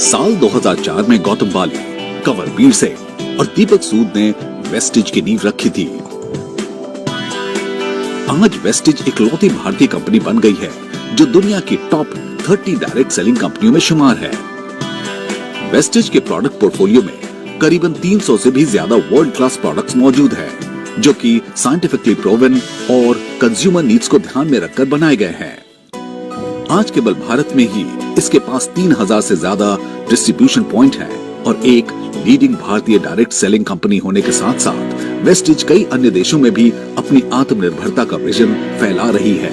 साल 2004 में गौतम बाली, कंवरवीर सिंह और दीपक सूद ने वेस्टिज की नींव रखी थी। आज वेस्टिज इकलौती भारतीय कंपनी बन गई है जो दुनिया की टॉप 30 डायरेक्ट सेलिंग कंपनियों में शुमार है। वेस्टिज के प्रोडक्ट पोर्टफोलियो में करीबन 300 से भी ज्यादा वर्ल्ड क्लास प्रोडक्ट्स मौजूद है जो कि साइंटिफिकली प्रूवन और कंज्यूमर नीड्स को ध्यान में रखकर बनाए गए हैं। आज केवल भारत में ही इसके पास 3000 से ज्यादा डिस्ट्रीब्यूशन पॉइंट है और एक लीडिंग भारतीय डायरेक्ट सेलिंग कंपनी होने के साथ साथ वेस्टिज कई अन्य देशों में भी अपनी आत्मनिर्भरता का विजन फैला रही है।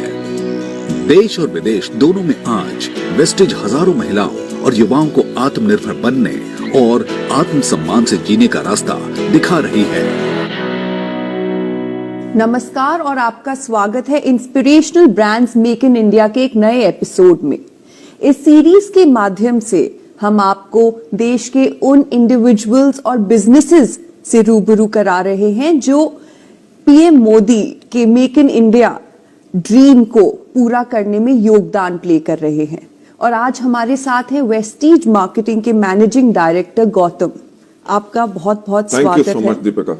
देश और विदेश दोनों में आज वेस्टिज हजारों महिलाओं और युवाओं को आत्मनिर्भर बनने और आत्मसम्मान से जीने का रास्ता दिखा रही है। नमस्कार और आपका स्वागत है inspirational brands make in India के एक नए एपिसोड में। इस सीरीज के माध्यम से हम आपको देश के उन इंडिविजुअल्स और बिजनेसेस से रूबरू करा रहे हैं जो पीएम मोदी के मेक इन इंडिया ड्रीम को पूरा करने में योगदान प्ले कर रहे हैं। और आज हमारे साथ है वेस्टिज मार्केटिंग के मैनेजिंग डायरेक्टर गौतम। आपका बहुत बहुत स्वागत है। Thank you so much Deepika.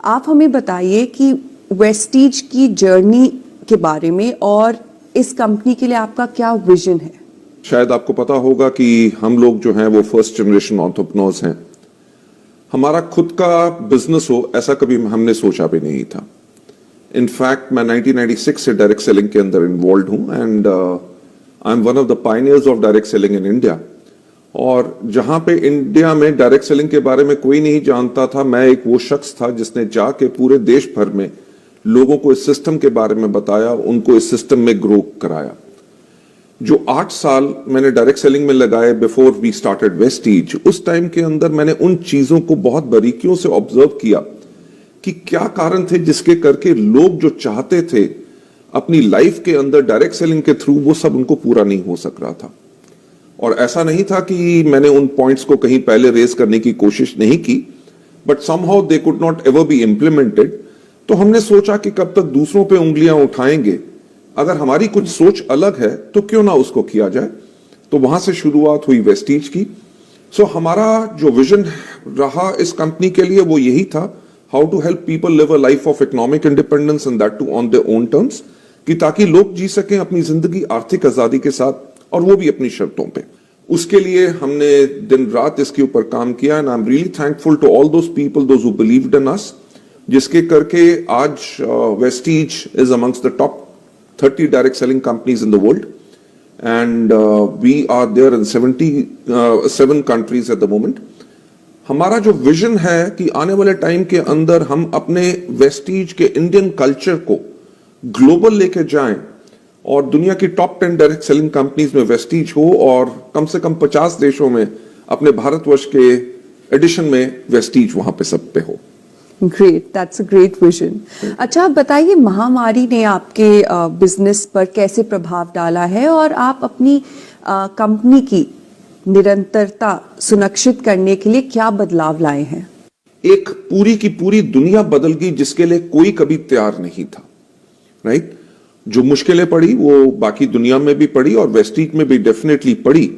आप हमें बताइए कि वेस्टिज की जर्नी के बारे में और इस कंपनी के लिए आपका क्या विजन है। शायद आपको पता होगा कि हम लोग जो हैं वो फर्स्ट जनरेशन एंटरप्रेन्योर्स हैं। हमारा खुद का बिजनेस हो ऐसा कभी हमने सोचा भी नहीं था। इनफैक्ट मैं 1996 से डायरेक्ट सेलिंग के अंदर इन्वॉल्व हूं and I M one of the pioneers of direct selling in India. और जहां पे इंडिया में डायरेक्ट सेलिंग के बारे में कोई नहीं जानता था, मैं एक वो शख्स था जिसने जाके पूरे देश भर में लोगों को इस सिस्टम के बारे में बताया, उनको इस सिस्टम में ग्रो कराया। जो 8 साल मैंने डायरेक्ट सेलिंग में लगाए बिफोर वी स्टार्टेड वेस्टिज, उस टाइम के अंदर मैंने उन चीजों को बहुत बारीकियों से ऑब्जर्व किया कि क्या कारण थे जिसके करके लोग जो चाहते थे अपनी लाइफ के अंदर डायरेक्ट सेलिंग के थ्रू, वो सब उनको पूरा नहीं हो सक रहा था। और ऐसा नहीं था कि मैंने उन पॉइंट्स को कहीं पहले रेज करने की कोशिश नहीं की, but somehow they could not ever be implemented. तो हमने सोचा कि कब तक दूसरों पे उंगलियां उठाएंगे, अगर हमारी कुछ सोच अलग है तो क्यों ना उसको किया जाए। तो वहां से शुरुआत हुई वेस्टिज की। सो हमारा जो विजन रहा इस कंपनी के लिए वो यही था, how to help people live a life of economic independence and that too on their own terms, कि ताकि लोग जी सकें अपनी जिंदगी आर्थिक आजादी के साथ और वो भी अपनी शर्तों पे। उसके लिए हमने दिन रात इसके ऊपर काम किया and I am really thankful to all those people those who believed in us, जिसके करके आज Vestige is amongst the top 30 direct selling companies in the world and we are there in 77 countries at the moment. हमारा जो vision है कि आने वाले time के अंदर हम अपने वेस्टिज के इंडियन कल्चर को ग्लोबल लेके जाएं और दुनिया की टॉप 10 डायरेक्ट सेलिंग कंपनीज में वेस्टिज हो और कम से कम 50 देशों में अपने भारतवर्ष के एडिशन में वेस्टिज वहां पे सब पे हो। Great, that's a great vision. अच्छा, आप बताइए महामारी ने आपके बिजनेस पर कैसे प्रभाव डाला है और आप अपनी कंपनी की निरंतरता सुनिश्चित करने के लिए क्या बदलाव लाए हैं। एक पूरी की पूरी दुनिया बदल गई जिसके लिए कोई कभी तैयार नहीं था, राइट? जो मुश्किलें पड़ी वो बाकी दुनिया में भी पड़ी और वेस्टिज में भी डेफिनेटली पड़ी।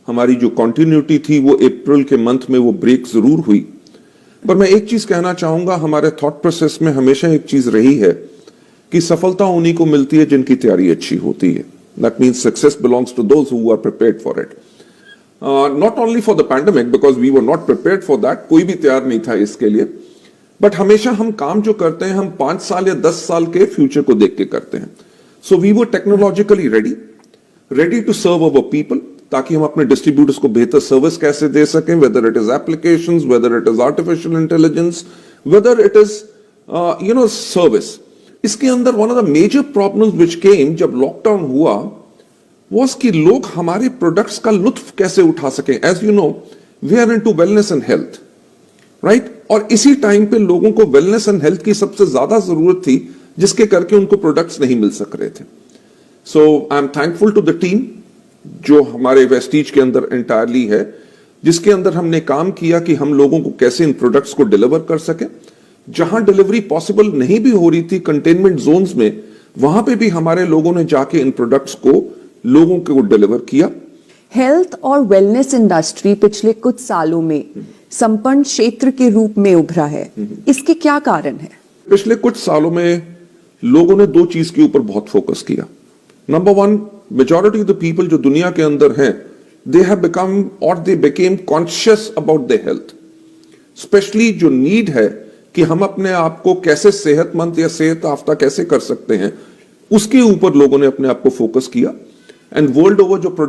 हमारी जो कंटिन्यूटी थी वो अप्रैल के मंथ में वो ब्रेक जरूर हुई। पर मैं एक चीज कहना चाहूंगा, हमारे थॉट प्रोसेस में हमेशा एक चीज रही है कि सफलता उन्हीं को मिलती है जिनकी तैयारी अच्छी होती है। That means success belongs to those who are prepared for it. Not only for the pandemic, because we were not prepared for that, कोई भी तैयार नहीं था इसके लिए। बट हमेशा हम काम जो करते हैं हम 5 साल या 10 साल के फ्यूचर को देख के करते हैं। So we were technologically ready to serve our people, ताकि हम अपने डिस्ट्रीब्यूटर्स को बेहतर सर्विस कैसे दे सकें, whether it is applications, whether it is artificial intelligence, whether it is service. इसके अंदर one of the major problems which came जब लॉकडाउन हुआ वाज कि लोग हमारे प्रोडक्ट्स का लुत्फ कैसे उठा सकें। As you know, we are into wellness and health, right? और इसी टाइम पे लोगों को वेलनेस एंड हेल्थ की सबसे ज्यादा जरूरत थी, जिसके करके उनको प्रोडक्ट्स नहीं मिल सक रहे थे। So I am thankful to the team जो हमारे वेस्टिज के अंदर एंटायरली है, जिसके अंदर हमने काम किया कि हम लोगों को कैसे इन प्रोडक्ट्स को डिलीवर कर सके। जहां डिलीवरी पॉसिबल नहीं भी हो रही थी कंटेनमेंट जोन्स में, वहां पे भी हमारे लोगों ने जाके इन प्रोडक्ट्स को लोगों को डिलीवर किया। हेल्थ और वेलनेस इंडस्ट्री पिछले कुछ सालों में संपन्न क्षेत्र के रूप में उभरा है, इसके क्या कारण है? पिछले कुछ सालों में लोगों ने दो चीज के ऊपर बहुत फोकस किया। Number one, majority of the people जो दुनिया के अंदर हैं, दे हैव बिकम और they became conscious about their health. Specially जो नीड है कि हम अपने आप को कैसे सेहतमंद या सेहत याफ्ता कैसे कर सकते हैं, उसके ऊपर लोगों ने अपने आप को फोकस किया। एंड वर्ल्ड ओवर जो